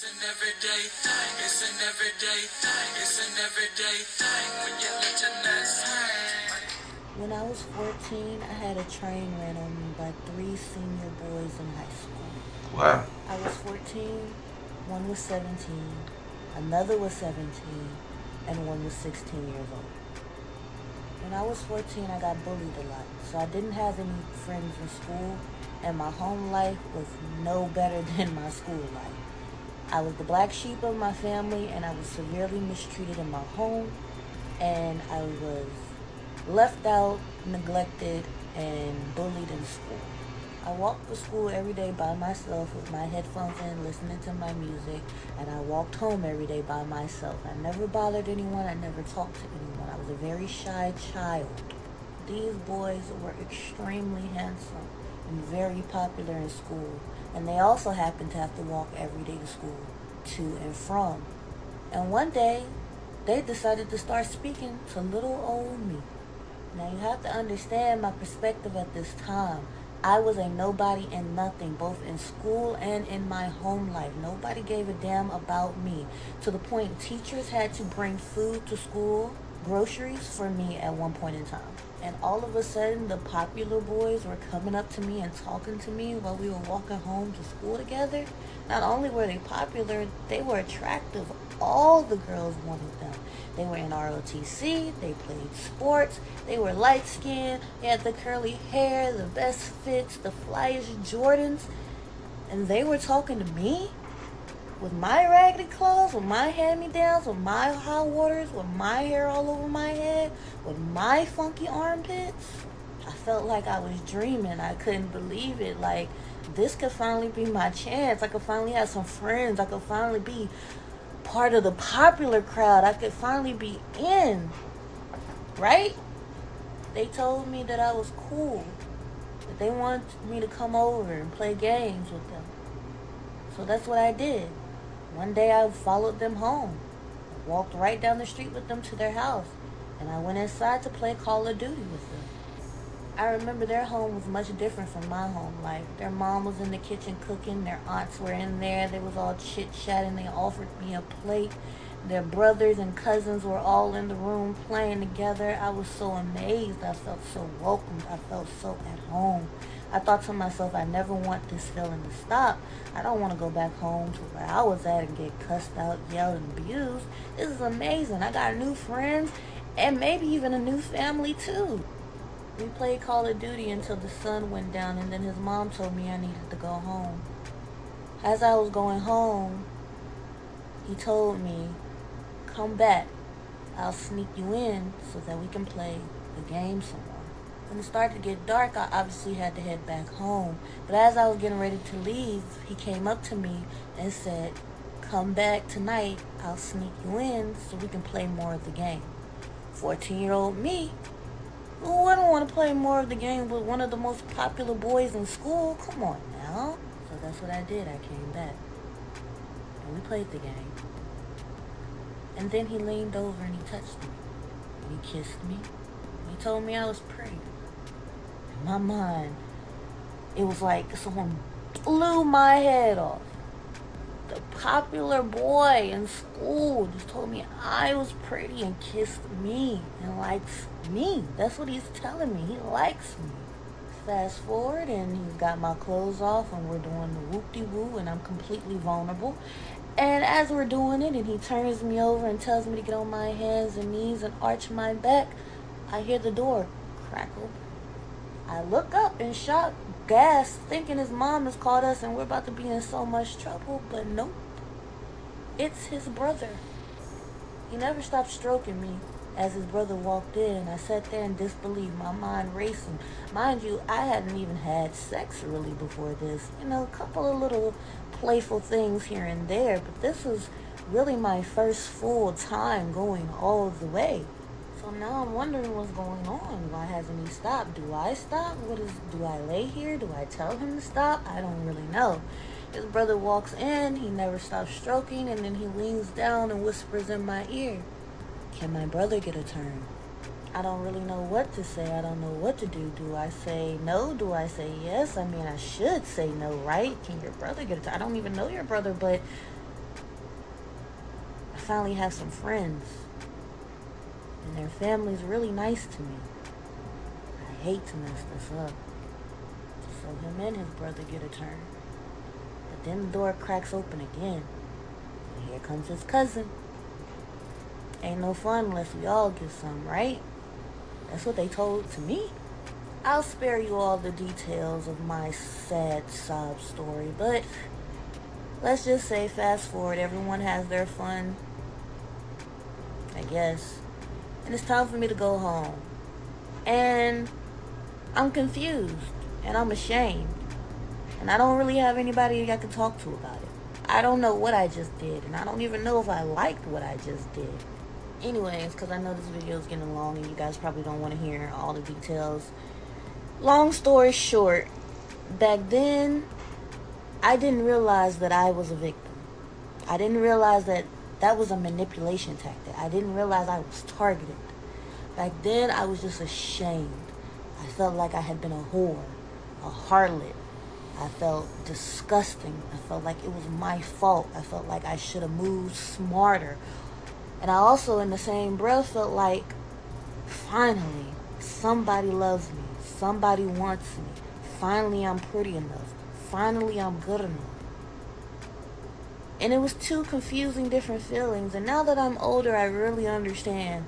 It's an everyday thing. It's an everyday thing. It's an everyday thing when you let your nuts hang. When I was 14, I had a train ran on me by 3 senior boys in high school. Wow. I was 14, one was 17, another was 17, and one was 16 years old. When I was 14, I got bullied a lot, so I didn't have any friends in school, and my home life was no better than my school life. I was the black sheep of my family, and I was severely mistreated in my home, and I was left out, neglected, and bullied in school. I walked to school every day by myself with my headphones in, listening to my music, and I walked home every day by myself. I never bothered anyone. I never talked to anyone. I was a very shy child. These boys were extremely handsome and very popular in school, and they also happened to have to walk every day to school, to and from. And one day, they decided to start speaking to little old me. Now you have to understand my perspective at this time. I was a nobody and nothing, both in school and in my home life. Nobody gave a damn about me, to the point teachers had to bring food to school, groceries for me at one point in time. And all of a sudden, the popular boys were coming up to me and talking to me while we were walking home to school together. Not only were they popular, they were attractive. All the girls wanted them. They were in ROTC, they played sports, they were light-skinned, they had the curly hair, the best fits, the flyest Jordans, and they were talking to me with my raggedy clothes, with my hand-me-downs, with my hot waters, with my hair all over my head, with my funky armpits. I felt like I was dreaming. I couldn't believe it. Like, this could finally be my chance. I could finally have some friends. I could finally be part of the popular crowd. I could finally be in, right? They told me that I was cool, that they wanted me to come over and play games with them. So that's what I did. One day I followed them home, walked right down the street with them to their house, and I went inside to play Call of Duty with them. I remember their home was much different from my home life. Their mom was in the kitchen cooking. Their aunts were in there. They was all chit-chatting. They offered me a plate. Their brothers and cousins were all in the room playing together. I was so amazed. I felt so welcomed. I felt so at home. I thought to myself, I never want this feeling to stop. I don't want to go back home to where I was at and get cussed out, yelled, and abused. This is amazing. I got new friends and maybe even a new family too. We played Call of Duty until the sun went down, and then his mom told me I needed to go home. As I was going home, he told me, come back. I'll sneak you in so that we can play the game some more. When it started to get dark, I obviously had to head back home. But as I was getting ready to leave, he came up to me and said, come back tonight. I'll sneak you in so we can play more of the game. 14-year-old me, who wouldn't want to play more of the game with one of the most popular boys in school? Come on now. So that's what I did. I came back. And we played the game. And then he leaned over and he touched me. And he kissed me. And he told me I was pretty. In my mind, it was like someone blew my head off. The popular boy in school just told me I was pretty and kissed me and likes me. That's what he's telling me. He likes me. Fast forward, and he's got my clothes off, and we're doing the whoop-de-woo, and I'm completely vulnerable. And as we're doing it, and he turns me over and tells me to get on my hands and knees and arch my back, I hear the door crack open. I look up in shock, gasp, thinking his mom has called us and we're about to be in so much trouble, but nope. It's his brother. He never stopped stroking me as his brother walked in. I sat there in disbelief, my mind racing. Mind you, I hadn't even had sex really before this. You know, a couple of little playful things here and there, but this was really my first full time going all the way. So now I'm wondering what's going on. Why hasn't he stopped? Do I stop? Do I lay here? Do I tell him to stop? I don't really know. His brother walks in, he never stops stroking, and then he leans down and whispers in my ear, can my brother get a turn? I don't really know what to say. I don't know what to do. Do I say no? Do I say yes? I mean, I should say no, right? Can your brother get a turn? I don't even know your brother, but finally have some friends. And their family's really nice to me. I hate to mess this up. So him and his brother get a turn. But then the door cracks open again. And here comes his cousin. Ain't no fun unless we all get some, right? That's what they told to me. I'll spare you all the details of my sad sob story, but let's just say fast forward, everyone has their fun, I guess. And it's time for me to go home. And I'm confused. And I'm ashamed. And I don't really have anybody I can talk to about it. I don't know what I just did. And I don't even know if I liked what I just did. Anyways, because I know this video is getting long and you guys probably don't want to hear all the details. Long story short, back then, I didn't realize that I was a victim. I didn't realize that that was a manipulation tactic. I didn't realize I was targeted. Back then, I was just ashamed. I felt like I had been a whore, a harlot. I felt disgusting. I felt like it was my fault. I felt like I should have moved smarter. And I also, in the same breath, felt like, finally, somebody loves me. Somebody wants me. Finally, I'm pretty enough. Finally, I'm good enough. And it was two confusing different feelings. And now that I'm older, I really understand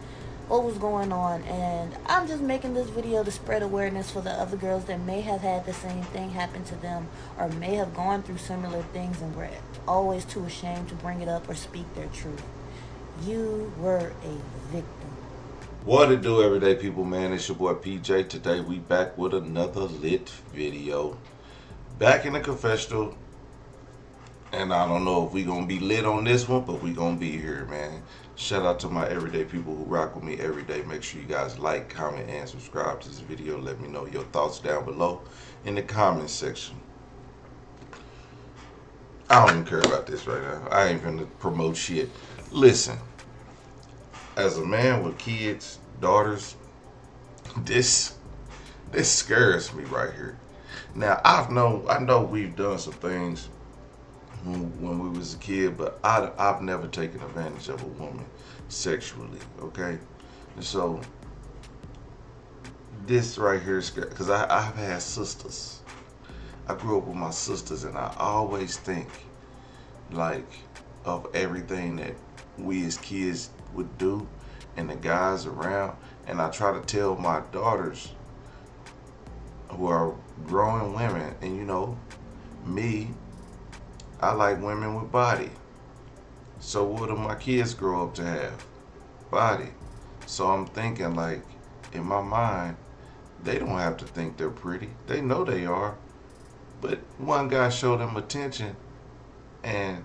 what was going on. And I'm just making this video to spread awareness for the other girls that may have had the same thing happen to them, or may have gone through similar things and were always too ashamed to bring it up or speak their truth. You were a victim. What it do, everyday people, man? It's your boy PJ. Today we back with another lit video. Back in the confessional. And I don't know if we gonna be lit on this one, but we gonna be here, man. Shout out to my everyday people who rock with me every day. Make sure you guys like, comment, and subscribe to this video. Let me know your thoughts down below in the comment section. I don't even care about this right now. I ain't gonna promote shit. Listen, as a man with kids, daughters, this scares me right here. Now I know we've done some things when we was a kid, but I've never taken advantage of a woman sexually, okay? And so this right here is scary, because I've had sisters. I grew up with my sisters, and I always think like of everything that we as kids would do and the guys around, and I try to tell my daughters who are growing women, and you know, me, I like women with body. So what do my kids grow up to have? Body. So I'm thinking, like, in my mind, they don't have to think they're pretty. They know they are. But one guy showed them attention, and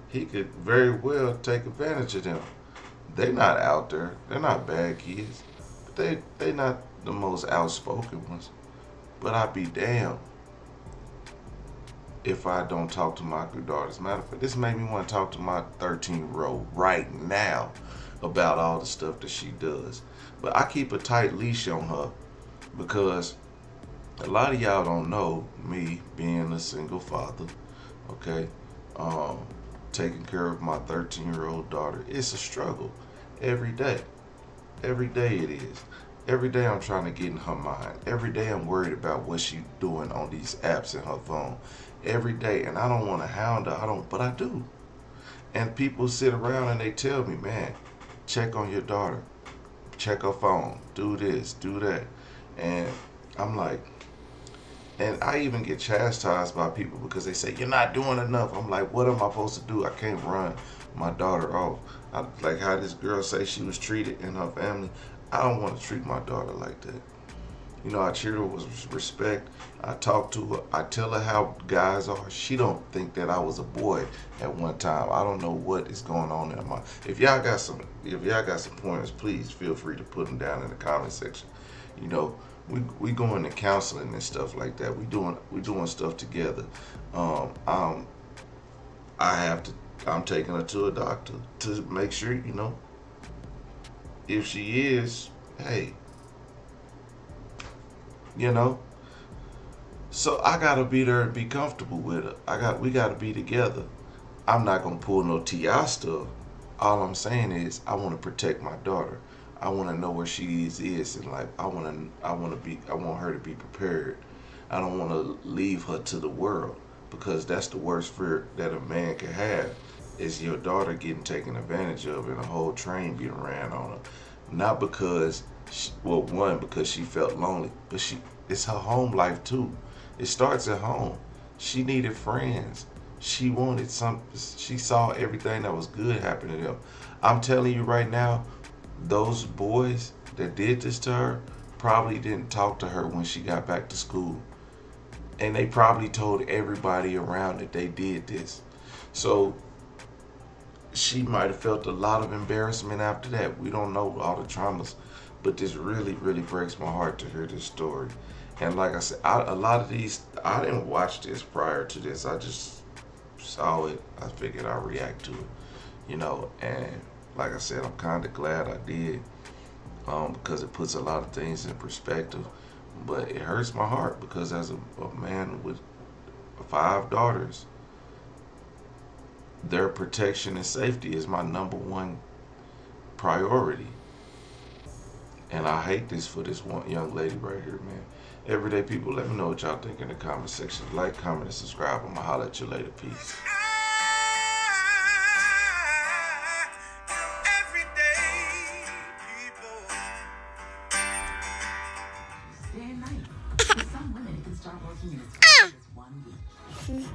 he could very well take advantage of them. They're not out there. They're not bad kids. But they not the most outspoken ones. But I'd be damned if I don't talk to my daughters. Matter of fact, this made me want to talk to my 13-year-old right now about all the stuff that she does. But I keep a tight leash on her because a lot of y'all don't know me being a single father, okay? Taking care of my 13-year-old daughter. It's a struggle every day. Every day it is. Every day I'm trying to get in her mind. Every day I'm worried about what she's doing on these apps in her phone. Every day, and I don't want to hound her, but I do. And people sit around and they tell me, man, check on your daughter. Check her phone. Do this, do that. And I'm like, and I even get chastised by people because they say, you're not doing enough. I'm like, what am I supposed to do? I can't run my daughter off. Like how this girl say she was treated in her family. I don't want to treat my daughter like that. You know, I treat her with respect. I talk to her. I tell her how guys are. She don't think that I was a boy at one time. I don't know what is going on in her mind. If y'all got some pointers, please feel free to put them down in the comment section. You know, we go into counseling and stuff like that. We doing stuff together. I'm taking her to a doctor to make sure, you know, if she is, hey, you know. So I gotta be there and be comfortable with her. We gotta be together. I'm not gonna pull no TI stuff. All I'm saying is I want to protect my daughter. I want to know where she is in life. I want her to be prepared. I don't want to leave her to the world, because that's the worst fear that a man can have, is your daughter getting taken advantage of and a whole train being ran on her. Not because, one, because she felt lonely, but it's her home life too. It starts at home. She needed friends. She wanted she saw everything that was good happen to them. I'm telling you right now, those boys that did this to her probably didn't talk to her when she got back to school. And they probably told everybody around that they did this. So she might have felt a lot of embarrassment after that. We don't know all the traumas, but this really, really breaks my heart to hear this story. And like I said, a lot of these, I didn't watch this prior to this. I just saw it. I figured I'd react to it, you know. And like I said, I'm kind of glad I did, because it puts a lot of things in perspective. But it hurts my heart, because as a man with 5 daughters, their protection and safety is my #1 priority. And I hate this for this one young lady right here, man. Everyday people, let me know what y'all think in the comment section. Like, comment, and subscribe. I'm gonna holler at you later. Peace. Day and night. For some women, it can start working in as fast as 1 week.